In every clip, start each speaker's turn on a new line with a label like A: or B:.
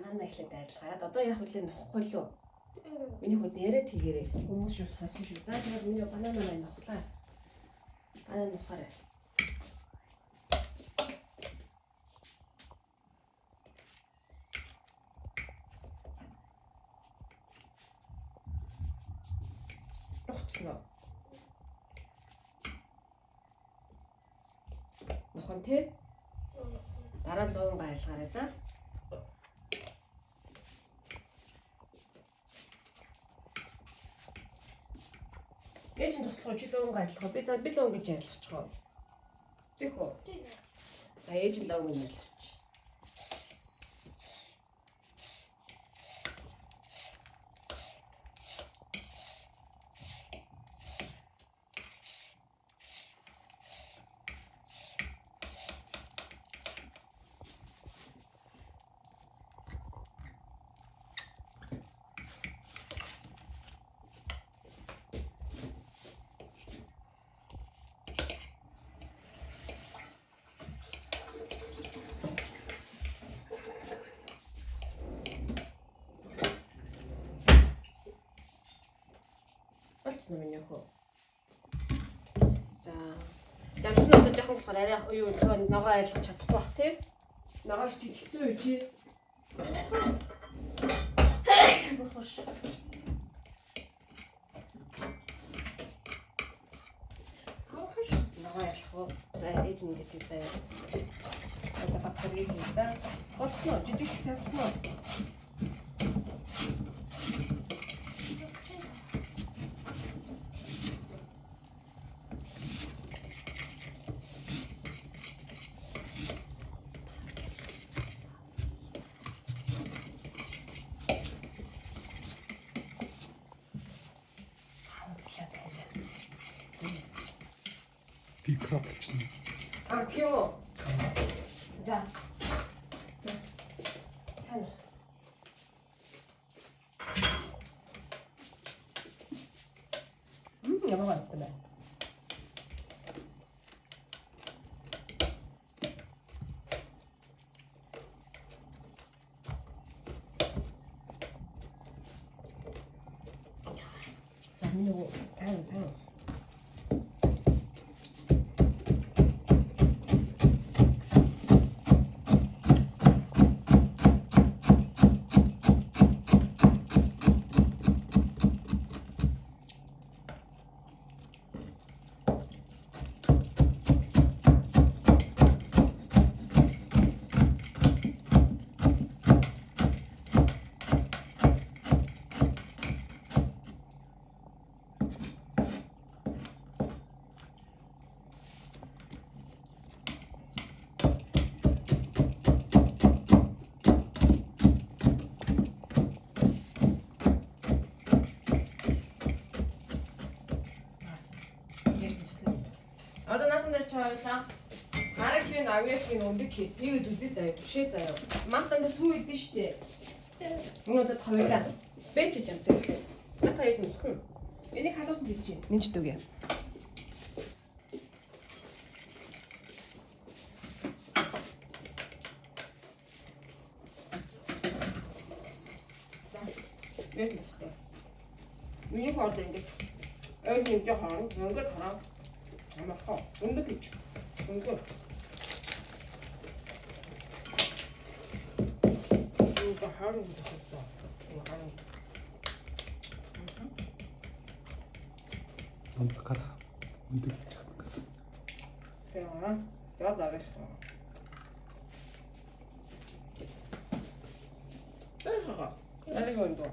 A: банана эхлээд арилгаад одоо яг үлээ ноххгүй лөө. Миний хүүд яриад хийгээрэй. Хүмүүс шүү сонсон шүү. За тэгээд миний банана маань нохлаа. Банана нохоорой. Нохцноо. Нохон тий? Дараа нь луун гайлгаарай за. Ээж нь туслах чи луун гайлгах. Би луун гэж ярилцчих уу? Тийх үү?
B: Тийм.
A: За ээж нь луун гэж ярилцчих. Болцсон уу миний хөө. За. Жамсан одоо жоохон болохоор арай юу ногоо айлгах чадахгүй бах тий. Ногоо чи хэцүү юу чи? Бохош. Хавхаш ногоо айлгах уу? За ээж нь гэдэг заяа. Одоо бактерийг хийсэн. Болцсон уу? Жижиг цацсан уу?
C: Пикап чинь.
A: А тийм үү? За. Тань. Ямар байна вэ? За миний тань. Одоо наасан дээр чавлаа. Харахын авьяасгийн өндөг хий. Тэгээд үзээ заяа, түшээ заяа. Мантанд сүү идэв штэ. Өнөөдөр тавилаа. Бэж чам заяа. Ната яаж мөхөн. Энийг халуусан тийч чинь. Нинч дүгэ. Гэж нэстэ. Миний хот ингэ. Өөд нэг жоохон өнгөд хараа. Амархаа. Өндөг гэж. Өнгөд. 이거 하루 됐다. 이거 하루.
C: Унтахад. Унтах гэж байна.
A: Тэна. За зарах. Тэхаа. Алиг өндөр.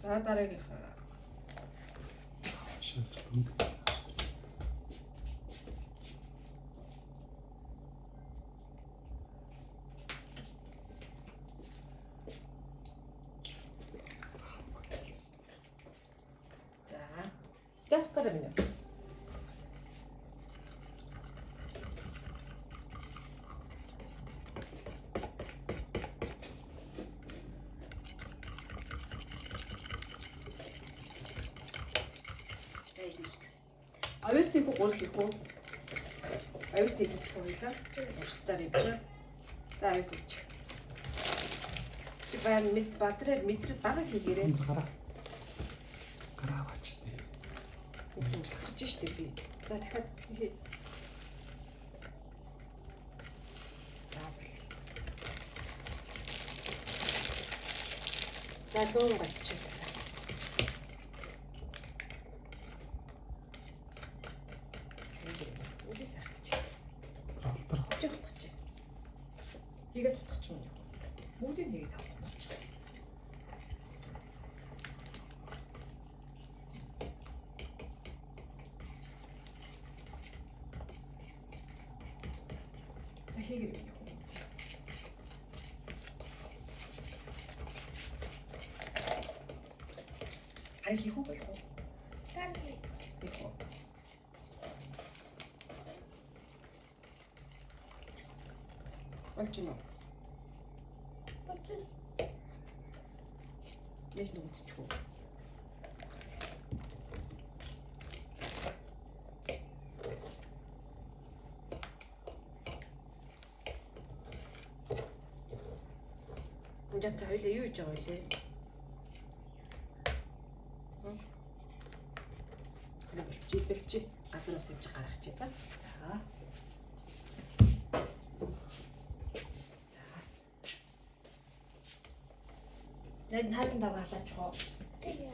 A: За дараагийнхаа. За дараагийн. Цааш нэвслээ. Авьяасыг гурал их үү? Авьяас тийж үчих байлаа. Уртаар ивч. За авьяас ивч. Чи баян мэд бадраар мэдрэг бага хийгээрэй.
C: Гараа бач тээ.
A: Үгүй татчих штеп би. За дахиад хий. За дуун бач. Хийгээд утгач юм. Бүгдийг нэг сав утгач. За хийгээд юм. Ай хийх үү болов уу?
B: Тарги.
A: Хийх үү. Болж байна уу?
B: Бочи.
A: Яаж нэг үзчих үү? Энд цаа хоёлаа юу хийж байгаа вэ? Бэлчи газар ус явж гаргах чи за. За. Яг хайрын даваа халаач хоо.
B: Тэгээ.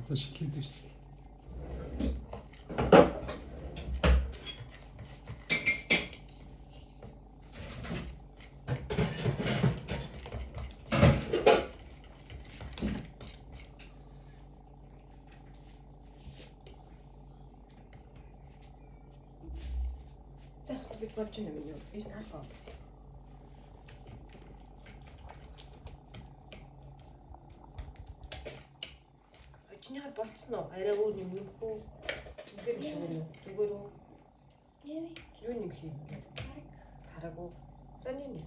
C: За шиклээд дээ шүү.
A: Гэж болж байна юм юу? Ийш наалгаа. Очныхаа болцсон уу? Арай өөр нэмэх үү? Зүгээр биш үү? Зүгээр үү?
B: Яви.
A: Юу нэмэх юм? Тараагүй. За нэмээ.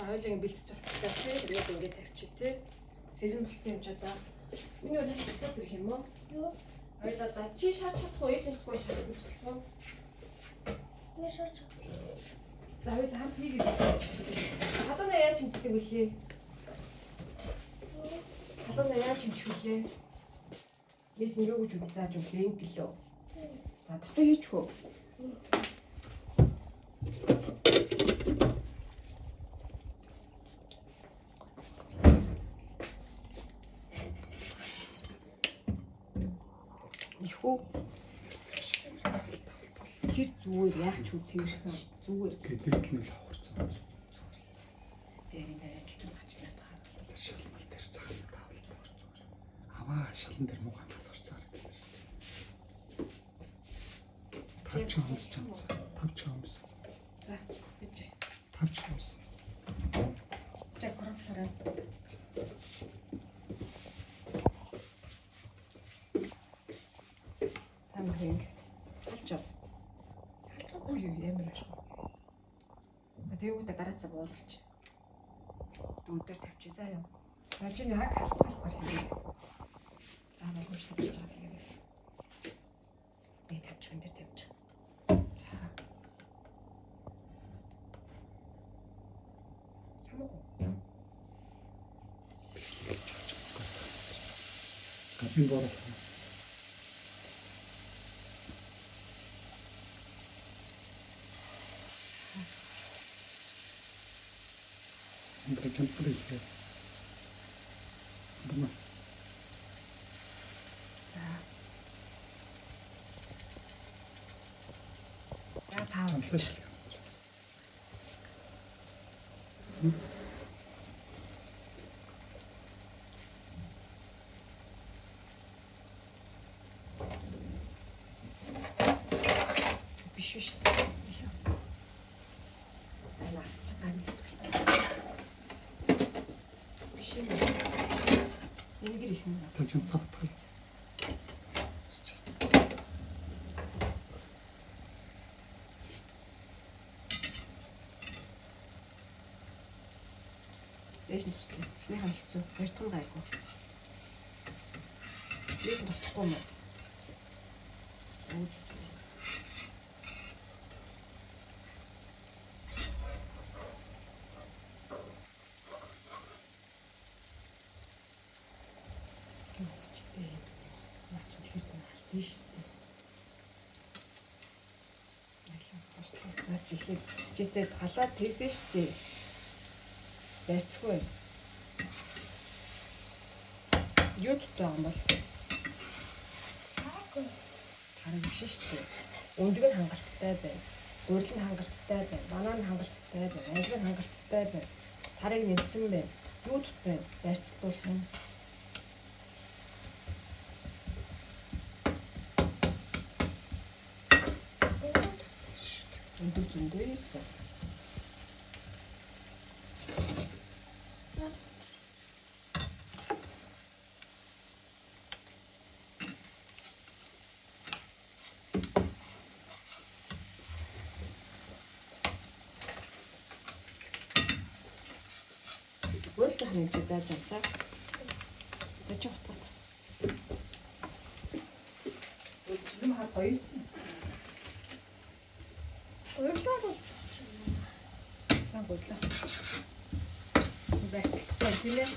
A: Хоёулаа бэлтэж болчихлоо тий. Тэгээд ингээд тавьчих тий. Сэрэн болчих юм ч одоо. Миний удаа шигсаад ирэх юм уу?
B: Юу?
A: Хоёулаа да чи шаарч чадахгүй ээж нэсгүй шаарч үзлэх үү?
B: Би шаач.
A: За хоёулаа хамт хийгээд. Хадана яаж хэмждэг вүлээ? Хадана яаж хэмжих вүлээ? Ээж нь юу гэж зааж өглөө юм гэлөө. За тосоо хийчихв. Ихүү. Тэр зүгээр яах ч үзэх юм зүгээр.
C: Гэдэг л авахарцсан.
A: Дээрээ хэлцэн бачнаад байгаа.
C: Шалмал дээр цагаан тавлж байгаа зүгээр. Аваа шалан дээр муу хандаас гарцаар гэдэг шүү дээ. Тавч юмс чамцаа. Тавч юмс.
A: За бич.
C: Тавч юмс.
A: За гороблороо. Тамхинг. Болчоо. Ой ямар ашиг. Тэгвэл гараацаа буулч. Дүүр дээр тавьчих заа юу. Начины хаг халбар хийе. За байгууш тавьчих байгаа юм. Би тавьчих энэ дээр тавьчих. За. Хамаагүй.
C: Гадны бороо. Ингээд чамцлаа ихэ. Бана.
A: За. Янзлж. Биш биш. Биш юм. Энгэр их юм.
C: Тэг чинь цавтах.
A: Дээш нь туслаа. Эхний хаалцсан. Хоёрдугаар гайгүй. Дээш нь туслахгүй юм уу? Өөч. Чтэй. Наач тэгэхээр тийм шүү дээ. Ахин туслаа. Наач ихлэ чийтэй халаад тэгсэн шүү дээ. Яцгүй. Юу тутаа юм бол
B: Аагүй.
A: харин биш шүү дээ. Өндөг нь хангалттай бай. Гурил нь хангалттай бай. Банан нь хангалттай бай. Ажил нь хангалттай бай. Тарыг нэлсэн бай. Юу тутаа байрцлуулах юм. Өндөг зөндөө ийсэн. Өөрөлдөх хэмжээ зааж авцаа. Тэгж утгаа. Өчигдөр хаа гоёсэн.
B: Өөртөө
A: Сайн гуйлаа. Байцтай тийм ээ.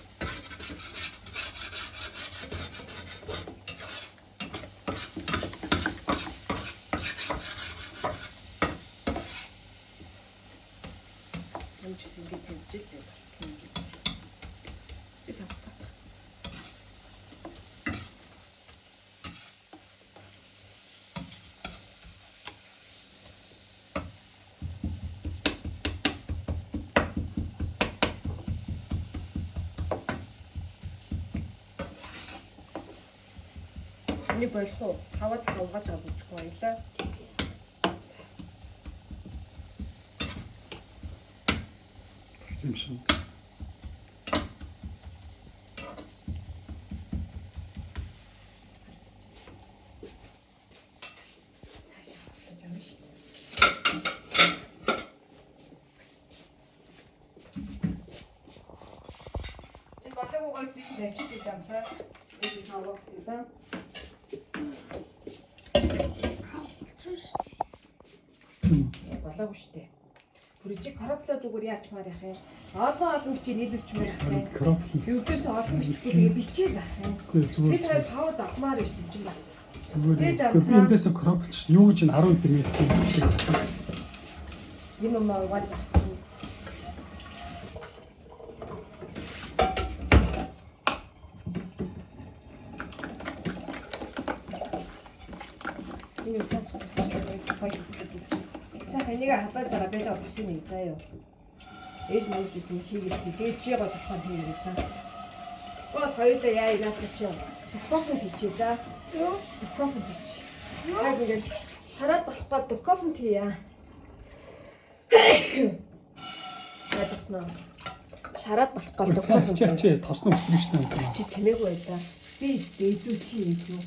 A: Амжис ингэ тавьжээ л ингэ. Би савтаа. Энийг болох уу? Саваад угааж авах үзгүй баялаа.
C: Болсон юм шиг.
A: Цаашаа хавтаж явна шүү дээ. Энэ болоогүй гойц чинь тавьчих гэж амцаа. Энэ хаваа гэсэн. Болоогүй шүү дээ. Бүржиг коропло зүгээр яачмаар яах юм. Олон бичиг нийлүүлчмээр яах юм.
C: Кроплын.
A: Юугээс олон бичиг тэгээ бичээл байх юм.
C: Үгүй
A: Би
C: зүгээр.
A: тэгээд пауз авмаар биш юм чинь бас.
C: Зүгээр.
A: Дээж
C: Үгүй би
A: амцаа.
C: эндээс кроплч юу гэж н 10 дэмий шиг.
A: Юм угааж авах чинь. Энэ сайн энийг хадаж байгаа байж байгаа машин нэг заяа. Ээж навж ирсэн хийгээд тэгээд чи гоо болохоор хийгээд заа. Гол хоёулаа яа яах чи. Кофе хийчээ за. Юу? Кофе хийч. Яг ингээд шараад болохгүй кофе хийя. Яадаснаа. Шараад болохгүй кофе.
C: Чи тосно өсрөн шүү дээ.
A: Чи чимээгүй бай та. Би дээдүү чи ийдүү.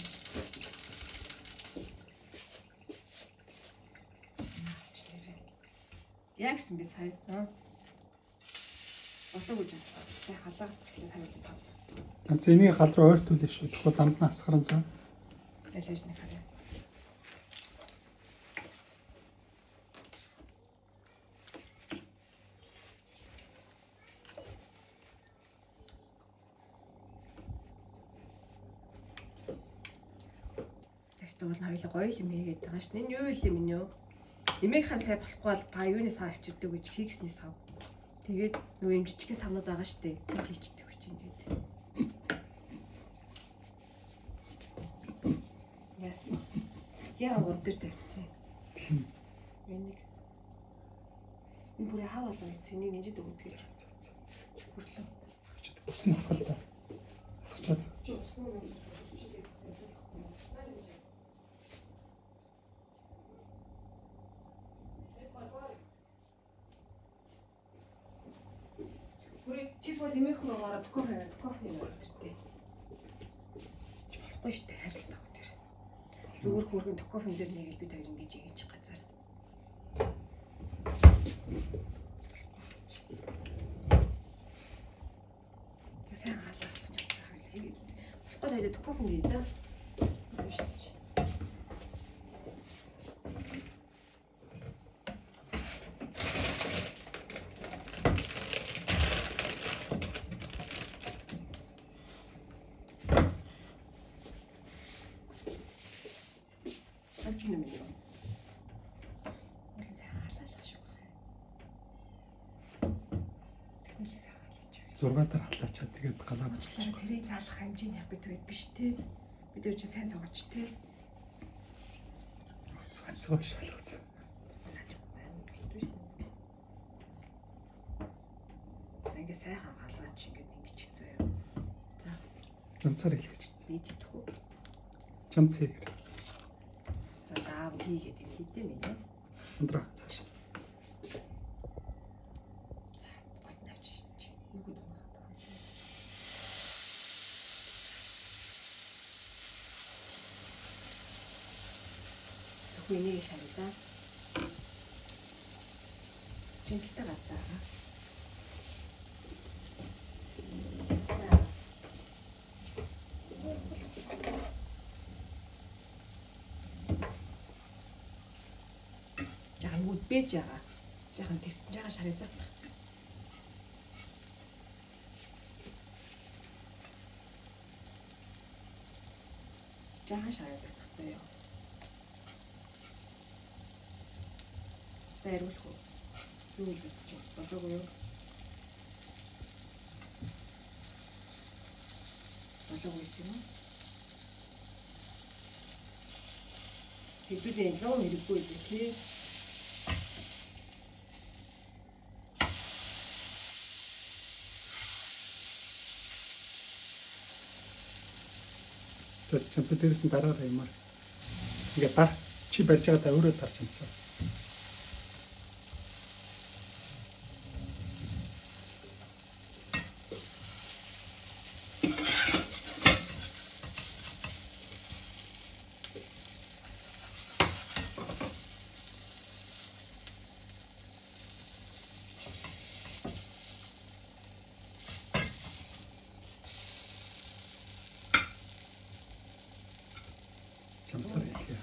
A: Ягсан би сая. Болоогүй жаа. Сая халаа гэхээ хавьлаа тав.
C: Ганц энийг гал руу ойртуулъя шүү. Тэгэхгүй дамд нь асгаран цаа.
A: Ялж нэг хараа. Тэгвэл хоёул гоё юм хийгээд байгаа шүү. Энэ юу юм энэ юу? Эмээгхэн сай болохгүй бол ба юуны сав авчирдаг гэж хийгсний сав. Тэгээд нөгөө юм жижиг савнууд байгаа шүү дээ. Тэр хийчдэг хүч ингээд. Яасан. Яа гол дээр тавьчихсан. Энийг Энэ бүрээ хав болоо гэж цэнийг нээжэд өгöd гэж хүрлээ.
C: Усан асгалтай. Асгалчаад.
A: Чи усан юм гэж хүчтэй гэсэн юм байна. Бүрээ чи сууд имэх руугаараа кофе нэртэй. Болохгүй шүү дээ харин тав дээр. Зүгээр хөргөн кофе дээр нэгээл бид хоёр ингэж ийж газар. Сайн хаалгах гэж байгаа хэл. Болохгүй тайлд кофе нээ за. Үшч. Алж юм юм. Мөрийн сайн хаалгах шүү. Техник сайн хаалгаж.
C: 6 дараа халаачаад тэгээд галаа
A: Уучлаарай тэрийг заалах хэмжээний бид үед биш те. Бид өөр чинь сайн тоглож те.
C: ганцхан шалгацсан.
A: За ингэ сайхан халаач ингэж ингэж заяа. За
C: Ганцаар хэлгэж.
A: би ч тхүү.
C: Чамцээ гэр.
A: За даав хийгээд энэ хитэ минь.
C: Ундраа цааш.
A: За гол навч чи. Нүгүүд унаад. Хүнийг шалгаа. Жинхэнэ гадаа. Жахан нүд бэж байгаа. Жахан твтэн жагаа шарагдах. Жахан шарагдах заяа. Зайруулах уу? Юу л гэж болоогүй юу? Болоогүй юм уу? Хэдүүлээ нөө хэрэггүй дээ тий.
C: Тэр чамцаа дээрээс нь дараараа юмар. Ингээ та чи барьж байгаадаа өөрөө тарч юмсан. Чамцаа хэлээ.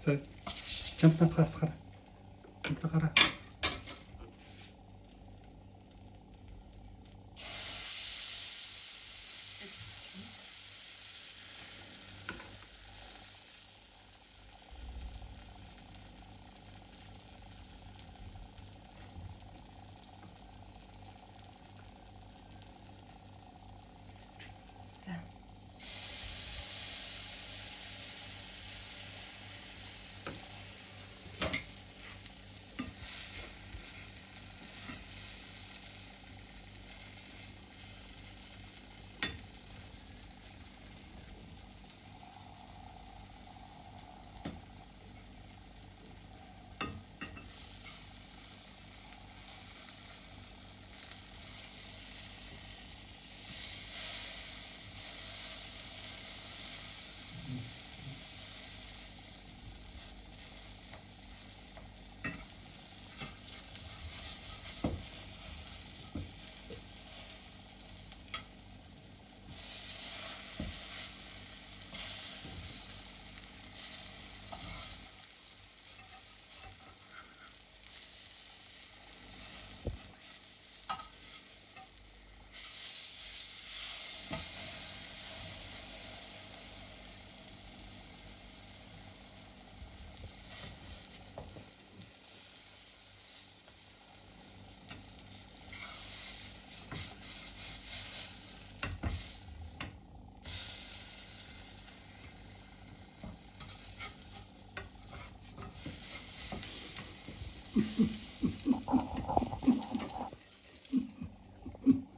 C: За чамцаа хасахаар. Ундраа.
A: За.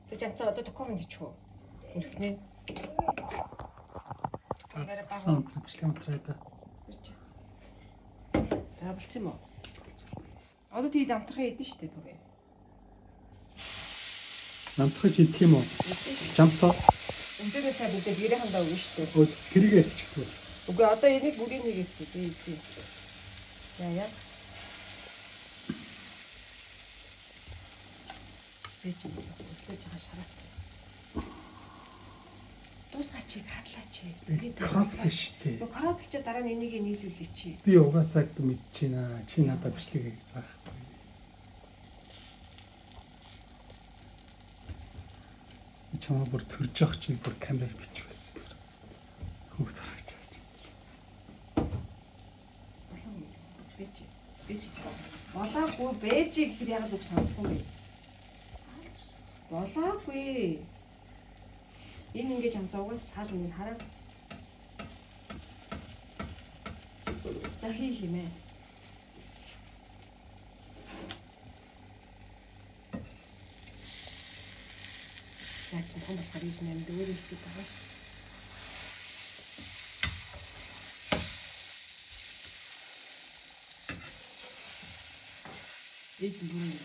A: Тэг жамцаа одоо документ хийчихв. Хэлснээ.
C: Сан бичлэг материал да.
A: За болчих юм уу? Одоо тийм замтрахаа идэв штэ түгээ.
C: Намтгаж идэх юм уу? Жамцаа.
A: Өнөөдөр цаа бид гэрээхэндээ өгнө штэ.
C: Тэрийг ячдаг.
A: Үгүй одоо энийг бүгдийг хийгээсэй. Би эзээ. Яа. Бэж юм. Өглөөж байгаа шараа. Дуусгаач, хадлаач.
C: Карат штэ.
A: Карат чи дараа нь энийг нийлүүлээ чи.
C: Би угаасаа мэдчихэна. Чи надад бичлэгийг заахгүй. Чамаа бүр төрж явах чинь бүр камер бичих байсан. Хөөд харагч.
A: Бэж. Болоогүй бэж гэхээр яагаад үг санахгүй бэ? Болоогүй. Энэ ингэж амцаагаас саал минь хараа. За хийх юм ээ. Яаж ч том болохоор ийс нэмд өөрөө хэлдэг байгаа. Эд юм уу?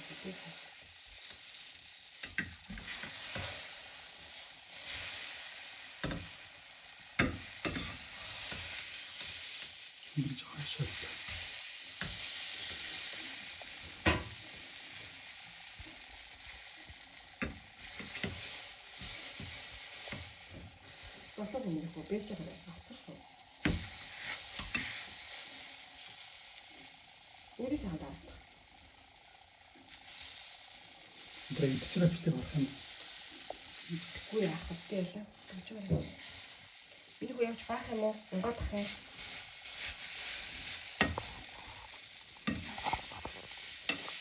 C: Ингэж хаашаа.
A: Болоо юм уу? Бэж байгаа авах шүү. Өөрөөс хадаа.
C: Тэгээ бичлэг бичлэг болох юм.
A: Үгүй яах вэ? Тэгж байна. Энэ хүү явж баах юм уу? Унгад ах юм.